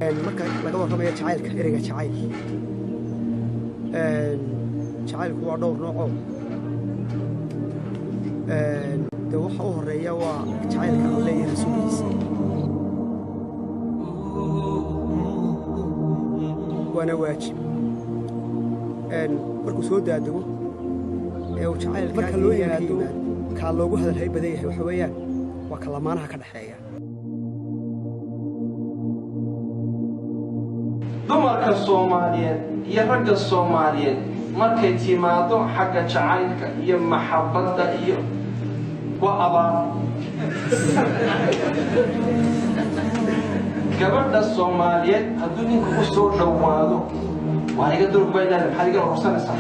marka laga warramayo jacaylka ereyga jacayl jacaylku waa dhowr nooc de waxa u horeeya waa jacaylka Alle iyo rasuulkiisa waana waajib markuu soo daadego uu jacaylka marka loo yimaado ka loogu hadalhay badan yahay waxa weeyaan waa kalamaanaha ka dhaxeeya dumarka Soomaaliyeed iyo ragga Soomaaliyeed markay timaado xagga jacaylka iyo maxabada iyo وأبا gabadha Soomaaliyeed hadduu ninku ku soo dhawaado waa iga durbayna maxay iga horsanaysaa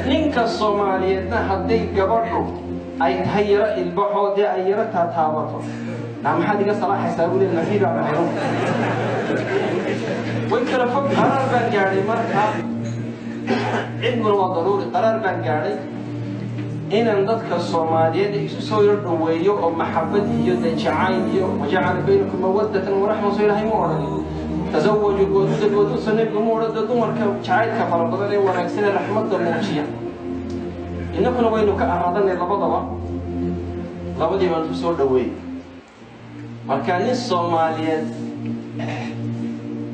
ninka Soomaaliyeedna hadday gabadhu ay tahay yara ilbaxood ay yara taataabato maxaad iga salaaxaysaa buu leeyahay nafiga maxayro way kala fog qarar baan gaadhay markaa علم وضروري قرار بان قاعد إن ندك الصوماليين يسوي الرويو أو محبة يد جعائل وجعل بينكم مودة ورحمة صير هاي مورد تزوجوا الودود سنة مورد دمر كجعائل كفر بدل وركسنا رحمة الموجية إنكم وينو كأرادنا لبضوا لبضي من تسوي الروي مكان الصوماليين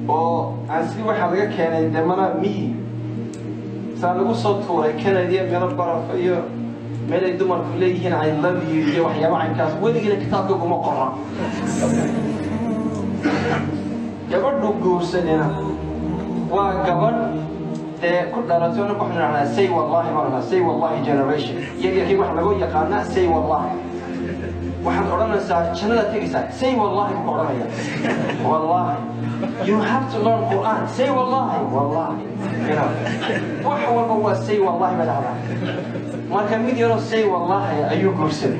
أو أنسي واحد كان يدمنا مي سألقوا صوتورة كندية من البرف أيه من الدمر كليه هنا عن لبي وحيا معي كاس وين يجي كتابكم مقرر قبل نقول سنة وقبل كل رجال نحن على سي والله مرنا سي والله generation يجي كي واحد نقول يقالنا سي والله واحد قرنا ساعة شنو تيجي ساعة سي والله بقرنا والله you have to learn Quran say والله والله you know وحول هو say والله ما دعنا ما كان ميد يرى say والله أيوه كرسي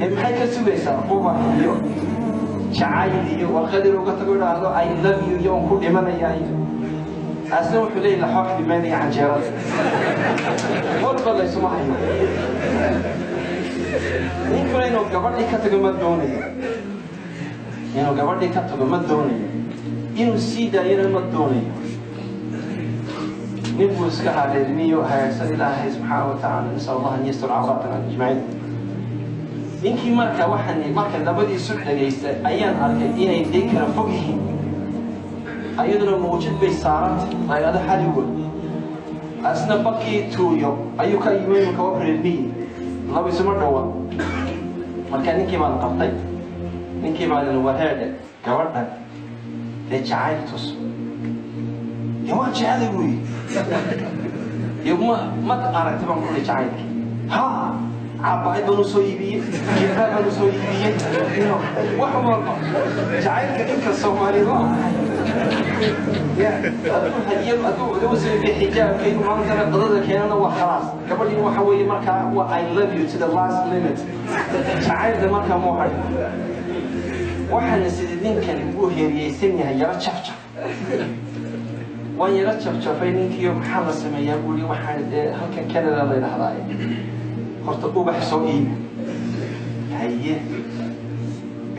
هم حي كسبة سأقوم اليوم شعائلي والخدر وقتقول هذا I love you يوم كل ما نيجي أسلم في الليل لحاف بماني عن جيران والله لا يسمعني نقول إنه قبل كتقول ما دوني إنه قبل كتقول ما دوني إنه سيدا إنه ما دوني نبغى سكها للمية وهيسأل الله سبحانه وتعالى نسأل الله أن يستر عوراتنا أجمعين إنكي مركا وحني مركا لبدي سحلة جيست أيان أركا إنا يذكر فوقهم أيضا موجود بيسارات غير هذا حال يقول أسنا بقي تويو أيوك يوين كوابر البي الله بيسمر دوا مركا نكي مال قبطي نكي مال الوهادة كورنا لجعايل تصو يوم جعل يقولي يوم ما تقارن تبغى كل جعايل ها عبايد بنو سويبية جبال بنو سويبية وحمر جعايل كإنك الصومالي لا يا هديم أدو سوي حجاب كيلو ما أنت قدرت كيانا وخلاص قبل يوم حوي مركا و I love you to the last limit جعايل ده مركا موحد واحد السيدين كان يقول هي يسمي هي رتشفشف وأن يرتشف فينك يوم حال السماء يقولي واحد هل كان كندا الله يرحمه خرطوا بحسوئي هيه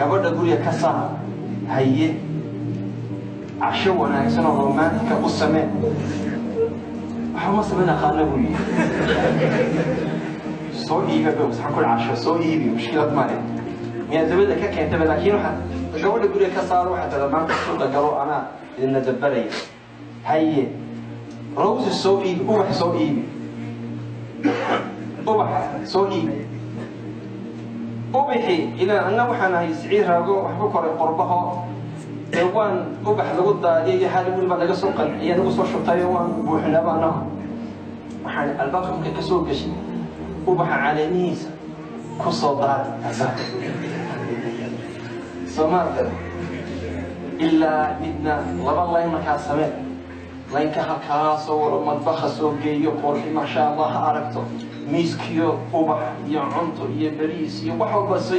قبل أقول يا كسر هيه عشو أنا أحسن رومانتيك والسماء حما سمعنا خالبوي سوئي بس حكون عشو سوئي مشكلة مالي يعني زبدة كأنت بلكين واحد قبل أقول يا كسر واحد لما تقول قالوا أنا إن دبري هي روز السوئي أوح سوئي أوح سوئي أوبحي إلى أن وحنا يسعير هذا وحبكر قربها وان أوبح لقطة دي حال من بعد السوق يعني نقص شطاي وان بوحنا بنا وحنا الباقي ممكن كسوق شيء أوبح على نيس كصدار سمعت إلا بدنا والله ما كان سمعت لين كهكاس ومطبخ سوقي يقول ما شاء الله عرفته ميسكيو أوبح يا عنتو يا بريس يا وحول بس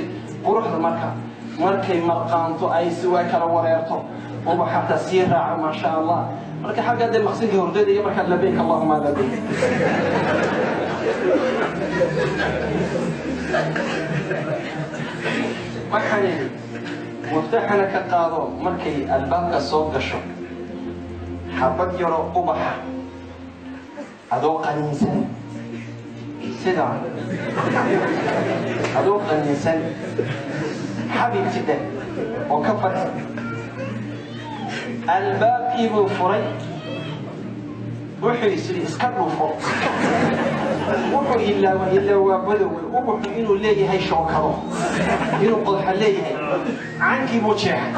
قروح المركب مركي مرقانتو أي سوى كلا وريرتو أوبح حتى سيرة ما شاء الله مركي حاجة دي مقصدي هردي يا مركب لبيك اللهم لبيك waxaan muftaxana ka qaado markay albaabka soo gasho xabad yaro ubaxa adoo qaniinsan sida adoo qaniinsan xabibtida oo ka fadhi albaabkii buu furay wuxuu isiri iska dhufo wuxuu ilaa badowey ubaxu inuu leeyahay shookado inuu qodxa leeyahay cankii buu jeexay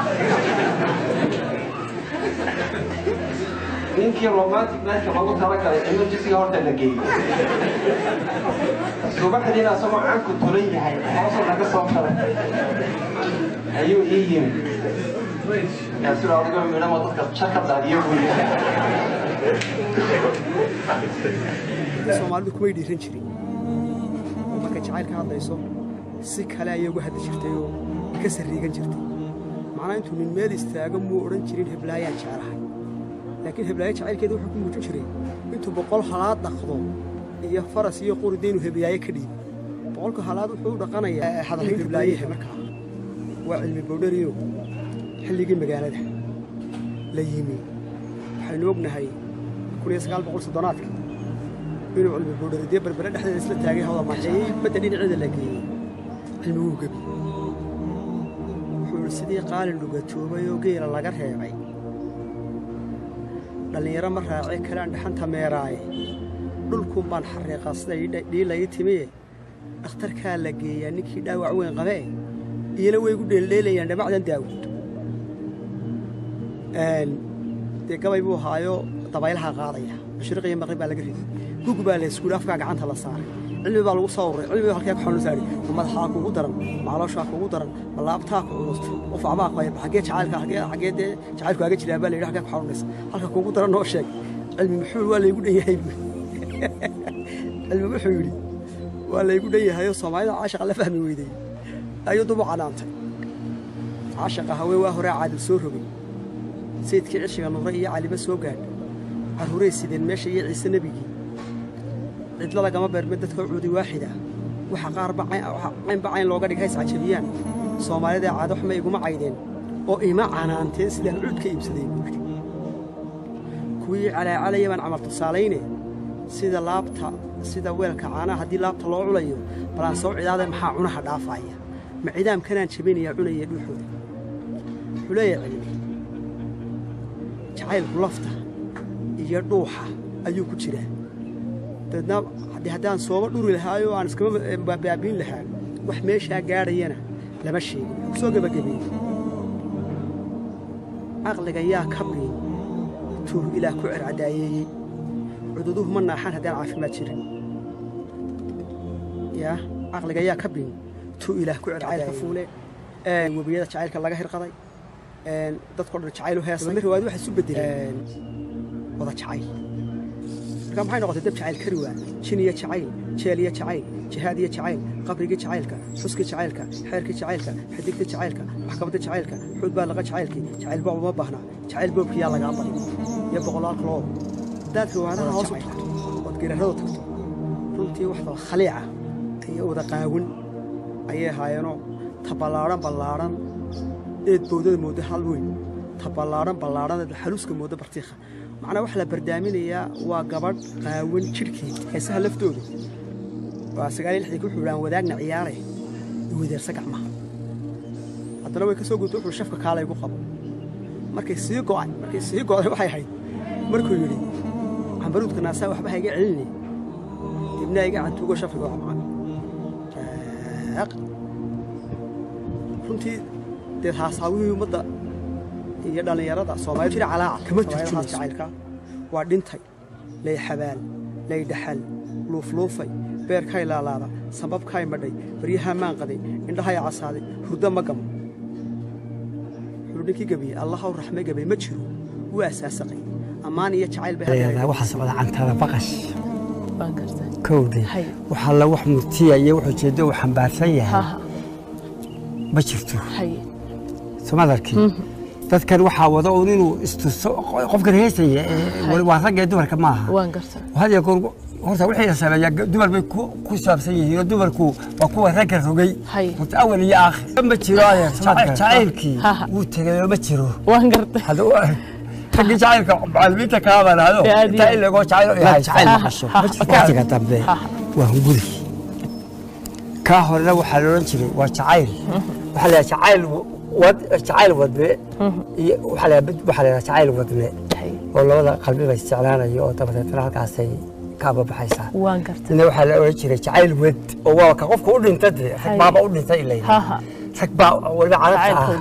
ninkii romantic meelka lagu talagalay emergencyga horta la geeyey subaxdiina asagoo canku tulan yahay hoosa laga soo faray ayuu ii yimid yaasir adigo midhama dadka jarka daadiyo buu yahay soomaalidu kumay dhiiran jirin marka jacayl ka hadlayso si kale ayay uga hadli jirtay oo ka sariigan jirtay macnaa intuu nin meel istaago muu odhan jirin heblaayaan jeclahay laakiin heblaayo jacaylkeeda wuxuu ku muujin jiray intuu 100 halaad dhaqdo iyo faras iyo qurida inuu heblaayo ka dhiibo 100 halaad wuxuu dhaqanayaa hadalka heblaayaha markaa waa cilmi boodhariyo xilligii magaalada la yimi waxaynu ognahay 1930 inuu cilmi boodhariyo berbere dhexdeeda isla taagay hawada maajay badda dhinaceeda la geeyey cilmiguu gabi wuxuu sidii qaalin dhugatoobay oo geela laga reebay dhalinyaro ma raacay kalaan dhaxanta meeraaye dhulkuun baan xariiqaa siday dhiilay timiye dhakhtarkaa la geeyaa ninkii dhaawac weyn qabee iyana way gu dheeldheelayaan dhamacdan daawud dee gabay buu haayo dabaylaha qaadaya mashriq iyo maqrib baa laga riday gug baa la iskuul afkaa gacanta la saaray cilmi baa lagu soo ururay cilmi halkee ku xanuun saari madaxaa kugu daran macalooshaa kugu daran malaabtaa ku culus qof abaa ku hayb xagee jacaylka xagee dee jacaylku aga jiraa baa la yidhi xagee ku xanuunaysa halka kugu daran noo sheeg cilmi muxuu waa laygu dhan yahay cilmi wuxuu yidhi waa laygu dhan yahay oo soomaalida caashaqa la fahmi weyday ayuu dubu canaantay caashaqa hawee waa horaa caadil soo rogay sayidkii cishiga nuure iyo caliba soo gaadh carruuray sideen meesha iyo ciise nebigii cidla lagama beerme dadka cuudi waaxida waxa qaar caynba cayn looga dhig hays cajabiyaan soomaalida caado xuma iguma caydeen oo ima canaanteen sidaan cuudka iibsaday buuri kuwii calaacalaya baan camal tusaalayne sida weelka caanaha haddii laabta loo culayo balaan soo cidaada maxaa cunaha dhaafaya ma cidaamkanaan jabinayaa cunaya dhuuxooda wuxuu leeyahay cilmi jacaylku lafta iyo dhuuxa ayuu ku jiraa dadna haddaan sooba dhuri lahaayo aan iskama baabiin lahaa wax meeshaa gaadhayana lama sheegin ku soo gebagabeeyey caqliga yaa ka biin tuur ilaah ku cercadaayeeyey cududuhu ma naaxaan haddaan caafimaad jirin yaa caqliga yaa ka biin tuur ilaah ku cercadaayey fuule webiyada jacaylka laga hirqaday dadkoo dhan jacayl u heesay riwaayad waxay isu bedeleen wada jacayl marka maxay noqotay dab jacayl kari waa jin iyo jacayl jeel iyo jacayl jihaad iyo jacayl qabrigii jacaylka xuskii jacaylka xeerkii jacaylka xidigtii jacaylka maxkamadda jacaylka xuud baa laga jacaylkii jacayl boob uma baahna jacayl boobkii yaa lagaa bari iyo boqolaal kaloo haddaad riwaayadaha hoos u tagto ood geeraradu tagto runtii waxda khaliica iyo wada qaawin ayay ahaayeenoo ta ballaaran eed boodada mooda hal weyn ta ballaaran xaluuska mooda bartiikha macnaa waxa la bardaaminayaa waa gabadh qaawan jidhkeed heesaha laftooda waa 96 wuxuu aan wadaagna ciyaaray weedarsa gacmaha haddana way ka soo gudbay wuxuu shafka kaalay ugu qabo markay sii go'ay waxay ahayd markuu yidhi cambaruudka naasaa waxba ha iga celinay dibna iga cantuugo shafka waa runtii dee haasaawihii ummadda iyo dhallinyarada Soomaaliyeed jira calaaca kama turjumayso jacaylka waa dhintay lay xabaal lay dhaxal luufluufay beerkay laalaada sababkay madhay baryaha maan qaday indhahay casaaday hurdo ma gamo hurdikii gabiye allah u raxmay gabay ma jiro waa asaasaqay amaan iyo jacayl bay هذا waxa socda cantada baqash kowdi waxa la wax murtiyaye wuxuu jeedo wax xambaarsan yahay ma jirto soomaalkii dadkan waxa wada oo inuu istuso qofka heesaya waa rag iyo dumarka maaha waan gartaa hada goor horta wixii la sameeyaa dumar bay ku saabsan yihiin dumarku waa kuwa ragga rogay horta awal iyo aakhir ma jiro jacaylkii wuu tagay ma jiro waan gartay ragga jacaylka macallimiinta ka habanado inta ilagoo jacayl maqasho waqtiga dambe waa hunguri ka horena waxaa la oran jiray waa jacayl waxaa la jacayl wadne iyo waxaa la jacayl wadne oo labada qalbi bay isticmaalayo oo dabadeetna halkaasay kaaba baxaysaa waan gartay ina waxaa la oran jiray jacayl wad oo waa ka qofku u dhintay rag baaba u dhintay ilaa rag baa waliba carabta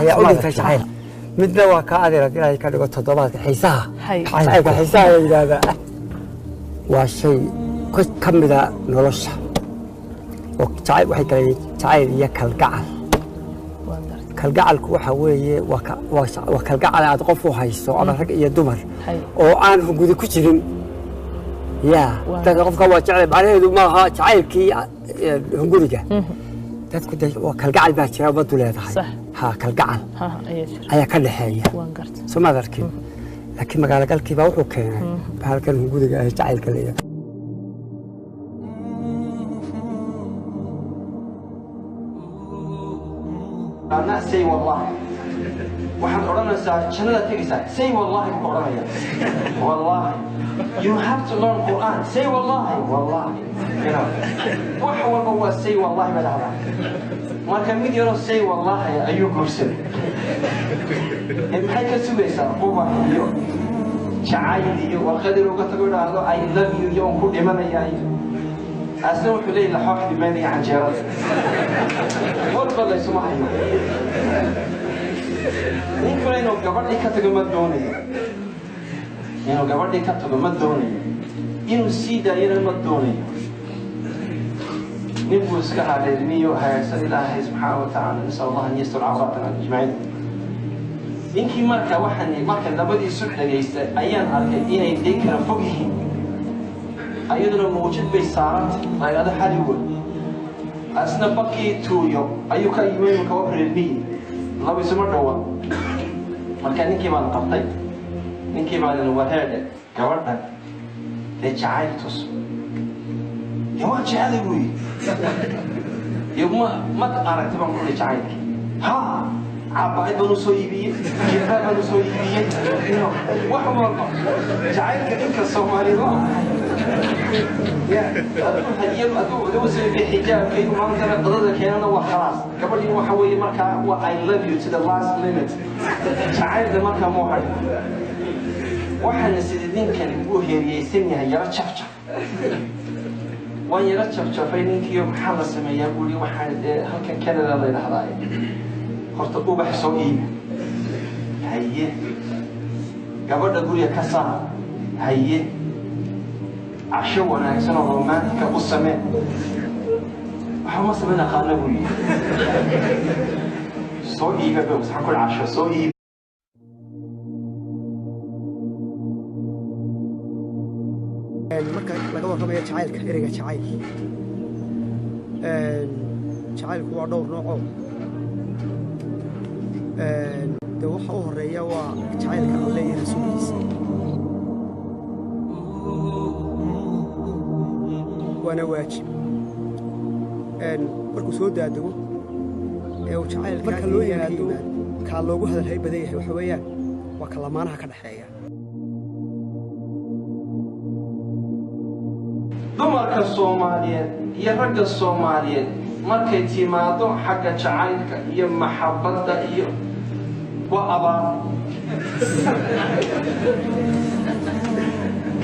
ayaa u dhintay jacayl midna waa ka adeer ilaahay ka dhigo toddobaadka xiisaha jacaylka xiisaha la yidhaahdaa waa shay ka mida nolosha oo jacayl waxay kala yihiin jacayl iyo kalgacal kalgacalku waxa weeye waa kalgacal aad qof u hayso ama rag iyo dumar oo aan hungudi ku jirin yaa dadka qofka waa jecel macnaheedu maaha jacaylkii hunguriga dadku waa kalgacal baa jira ummaddu leedahay ha kalgacal ayaa ka dhexeeya soo ma arkin laakiin magaalagalkii baa wuxuu keenay halkan hunguriga ee jacaylka leeyahay أنا say والله واحد أورنا سا شنو تيجي say والله كورانيا والله you have to learn Quran say والله you know وحول هو say والله بدعنا ما كان ميدي يقول say والله أيوه كوسن محي كسبة قوة يو شعايد يو والقدر وقتلوا هذا I love you يوم كل إيمان ياي أسلم حلي لحوح دماني عن جيران قول بالله سمعي يمكن إنه قبل كتب مدوني إنه قبل كتب مدوني إنه سيدا إنه مدوني نبوس كهذا الميو هاي سيد الله سبحانه وتعالى نسأل الله أن يستر عوراتنا أجمعين يمكن مركا وحني مركا لبدي سحلة جيسة أيام أركضين يذكر فوقهم أيضاً موجود بيسارات هذا حلول أسنا بقي تويو أيوكا يمين وكوابر البي الله بيسمر دوا مركا نكي ما نقطي نكي ما نوهرد كورد لجعايل تصو يوم جعايل بوي يوم ما تقارن تبع كل جعايل ها عبايد بنو سويبية كذا بنو سويبية وحمر جعايل كإنك الصومالي يا هدية أدو بحجاب كيف ما أنت قدرت كأنه وخلاص قبل يوم حوي مركا و I love you to the last limit شعير ده مركا موحد واحد السيدين كان يقول هي يسميها يرى شفشة وان يرى شفشة فين كيوم حال السماء يقول لي واحد هل كان كذا الله يلحظاي خرط أبو بحسوي هيه قبل أقول يا كسر هيه عشو أنا أحسن رومانتيك والسماء وحما سمعنا خانبوي سوي بقى بس حكون عشو سوي marka laga warramayo jacaylka ereyga jacayl jacaylku waa dhowr nooc de waxa u horeeya waa jacaylka alle iyo rasuulkiisa وانا واجب markuu soo daadego ee uu jacayl marka loo yimaado ka loogu hadalhay badan yahay waxa weeyaan waa kalamaanaha ka dhaxeeya dumarka Soomaaliyeed iyo ragga Soomaaliyeed markay timaado xagga jacaylka iyo maxabada iyo waa abaa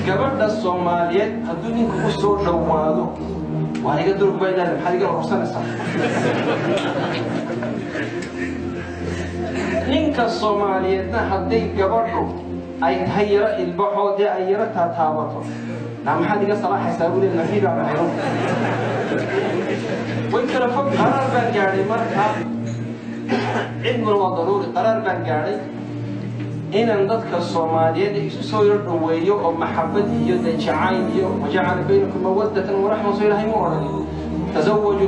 gabadha Soomaaliyeed hadduu ninku ku soo dhawaado waa iga durbaydaa maxaa iga ursanaysaa ninka Soomaaliyeedna hadday gabadhu ay tahay yara ilbaxoodee ay yara taataabato maxaad iga salaaxaysaa weli nafiida dhaxayno way kala fog qaraar baan gaadhay markaa cidna waa daruuri qaraar baan gaadhay inaan dadka Soomaaliyeed isu soo yar dhaweeyo oo maxabad iyo jacayl iyo wajacala baynakum mawaddatan wa rahmatan soo ilaahay mooran tazawwaju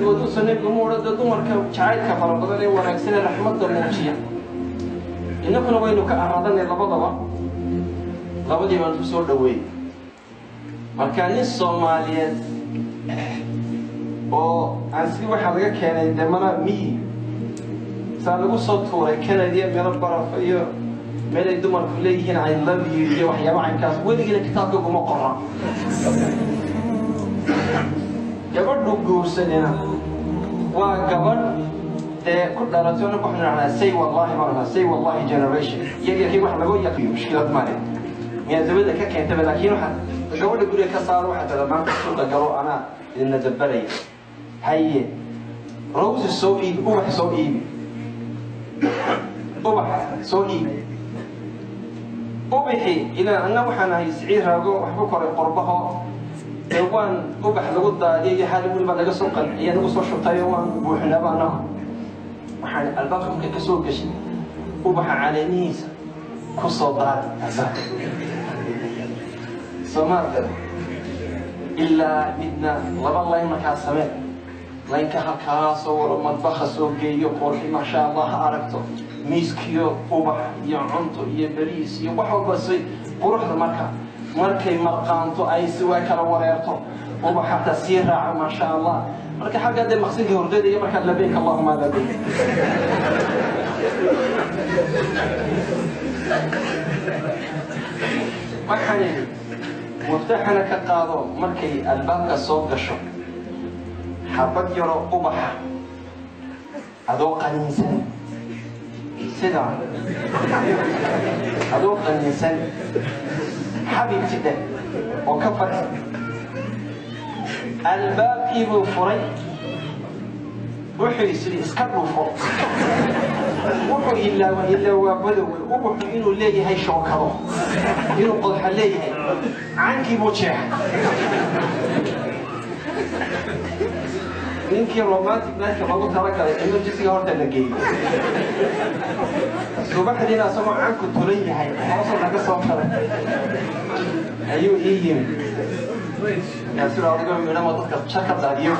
wadud sanad mooran dumarka jacaylka farabadan ee wanaagsan ee raxmadda muujiya inaguna waynu ka aradanay labadii baan soo dhaweeyay marka nin Soomaaliyeed oo aan si waxa laga keenay damana miyi saa lagu soo tuuray Canada meel baraf iyo meel ay dumarku leeyihiin I love you iyo waxyaabo caynkaas weligiina kitaabka kuma qoran gabadhu guursanayna waa gabadh ku dhalatay oo ku xirnaa say wallahi generation yaga wax lagu yaqiyo mushkilad ma leh miya dabada ka keentay laakiin waxa gabadha guriga ka saaro waxa dad maanta suuqa galo ana inna dabalay haye rose soo iib ubax soo iib ubaxi ila anna waxaan ahay siciir raago waxba koray qorbaho waan ubax lagu daadiyay hal waliba laga soo qanciyay lagu soo shubtay waan buuxinaba annaga waxaan albaabka ka soo gashay ubaxa caleemihiisa ku soo daad Soomaalida ilaa midna laba line markaa samee laynka halkaas oo madbaxa soo geeyo qurxi ma sha Allah aragto miiskiyo ubax iyo cunto iyo bariis iyo wax walba si quruxda markay marqaanto ay si way kala wareerto ubaxa tasiira ma sha Allah marka xagga de maqsinka hordada iyo marka labeek Allahumma labeek waxaan muftaxana ka qaado markay albaabka soo gasho حبت يرى قبح أذوق الإنسان سدع أذوق الإنسان حبيب جدا وكفر الباب يبو فري روحوا يسري اسكبوا فوق روحوا إلا وبدو وروحوا إنه ليه هاي شوكرو إنه قضح ليه عنك موجه ninkii romantic marka lagu talagalay inuu jisiga horta la geeyo subaxdiina asoo aan ku tulan yahay hoos laga soo qaray ayuu ii ya sura adiga meena ma dadka chaka daadiyo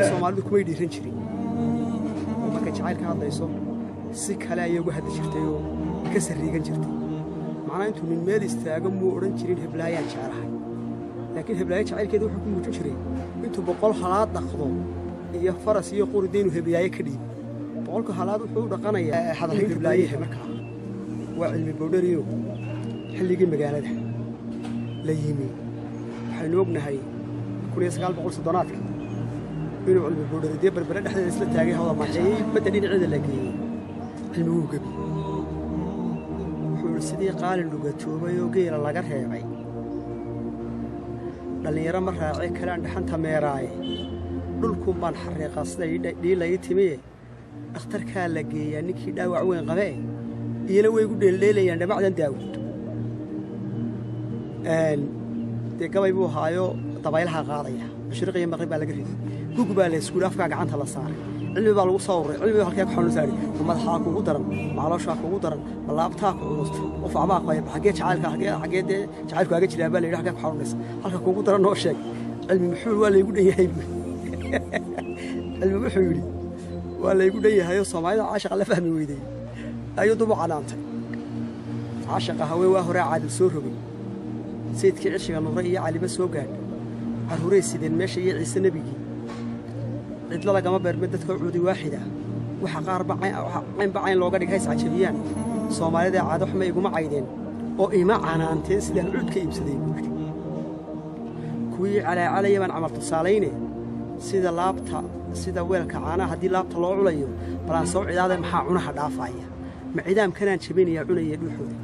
Soomaalidu kuma dhiiran jirin marka jacaylka hadlayso si kale ay ugu hadli jirtay oo ka sariigan jirtay macna intuu nin meel istaago muu oran jirin heblaayaan jecelahay لكن هبلاي جعل كده وحكم مجري أنتوا بقول حالات دخلوا هي فرس هي قردين وهبلاي كريم بقول كحالات وحول رقنا يا هذا هبلاي همكها وعلم بودريو حلي جيم بجانا ده ليمي حنوبنا هاي كل يسقال بقول صدنات بينو علم بودري دي بربرد إحنا نسلت تاجي هذا ما جاي بدلين عند لكن الموجب حول السدي قال إنه جتوبة يوجي الله جرها معي dhalinyaro ma raacay kalaan dhaxanta meeraay dhulku baan xariiqa siday dhiilay timee dhakhtarka la geeyay ninkii dhaawac weyn qabay iyana way ugu dheeleelayaan dhamacdan daawud gabay buu haayo dabaylaha qaadaya mashriqiya maqrib baa laga riday gug baa la isku afka gacanta la saaray cilmi baa lagu soo ururay cilmi halkee ku xanuun saaray madaxa kugu daran macaloosha kugu daran laabtaa ku culus qof abaa qayb xagee jacaylka xagee jacaylku aga jiraa baa la yiraahdaa ku xanuunaysa halka kugu daran noo sheeg cilmi muxuu waa la igu dhanyahay cilmi muxuu yiri waa la igu dhanyahay Soomaalida caashiq la fahmi weeday ayuu dubu canaantay caashiq hawee waa hore caadil soo rogay sayidkii cishiga nuura iyo cali ba soo gaadhay caruuray sideen meesha iyo ciise nabigi cidla lagama beermid dadka cuudi waaxida waxa qaar bacayn looga dhigay saacibiyaan Soomaalida caado xuma iguma caydeen oo ima canaanteen sida cuudka iibsaday kuwii calaacalayban amal tusaalayne sida laabta sida weelka caanaha hadii laabta loo culayo balan soo ciidaada maxaa cunaha dhaafaya ma ciidam kanaan jabinaya cunaya dhuuxooda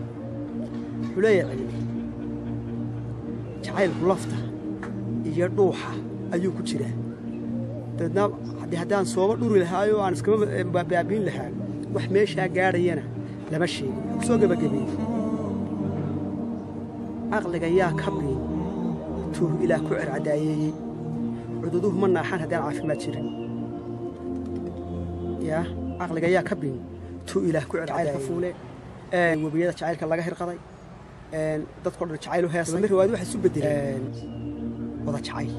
xuleeya cilmi jacaylku lafta iyo dhuuxa ayuu ku jiraa dadna haddaan soo dhuri lahaayo aan iska baabiin lahaa wax meesha gaarayana lama sheegin soo gabagabay aqliga yaa kabri tuu ilaa ku circadaayay cududuhu ma naaxan haddaan caafimaad jirin ya aqliga yaa kabri tuu ilaa ku circadaayay fuule wabiyada jacaylka laga hirqaday dadku dhan jacayl u heesay riwaayad waxa isu bedeleen wada jacayl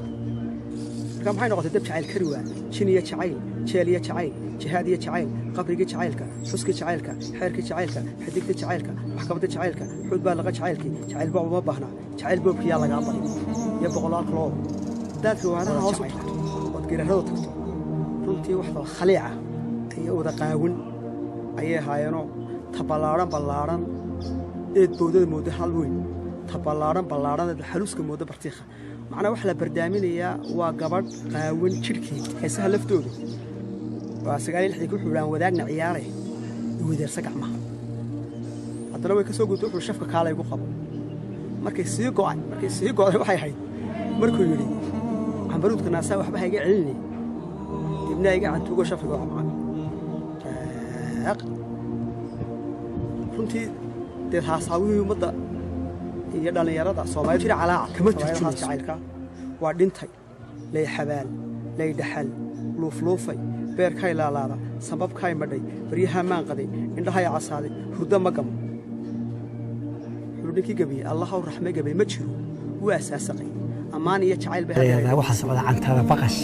كم حين قلت دب شعيل كروان شنية شعيل jeel iyo jacayl jihaad iyo jacayl qabrigii jacaylka xuskii jacaylka xeerkii jacaylka xidigta jacaylka maxkamadda jacaylka xuud baa laga jacaylkii jacayl baa uma baahna jacayl boobkiyaa lagaa bari iyo boqolaal kaloo haddaad riwaadaha hoos u tagto ood geerarada tagto runtii wax wada khaliica iyo wada qaawin ayay ahaayeenoo ta ballaaran eed boodada mooda hal weyn ta ballaaran eed xaluuska mooda bartiikha macnaa waxa la bardaaminayaa waa gabadh qaawin jidhkeed heesaha laftooda waa 96 ku xidhaan wadaagna ciyaare weedarsa gacmaha haddana way ka soo gudbay wuxuu shafka kaalay ugu qabo markay sii go'ay waxay ahayd markuu yidhi cambaruudka naasaa waxba ha iga celinay dibna iga cantuugo shafka waa macaan runtii dee haasaawihii ummadda iyo dhallinyarada Soomaaliyeed jira calaaca kama turjumayso jacaylka waa dhintay lay xabaal lay dhaxal luufluufay beerkay laalaada sababkay madhay baryaha maan qaday indhahay casaaday hurdo ma gamo xulninkii gabi allah u raxmay gabi ma jiro waa asaasaqay amaan iyo jacayl bay waxa socda cantada baqash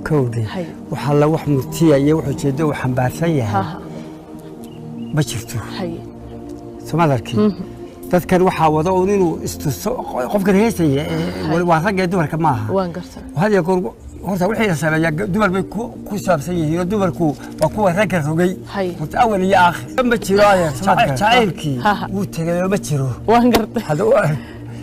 kowdi waxa la wax murtiya iyo wuxuu jeedo wax xambaarsan yahay ma jirto Soomaaliyeed dadkan waxa wada oo inuu istuso qofka heesaya waa rag iyo dumarka maaha waan gartaa hadiya goor horta wixii sameeyaa dumar bay ku saabsan yihiin dumarku waa kuwa rag rogay horta awal iyo aakhir ma jiro jacaylkii uu tagay ma jiro waan gartaa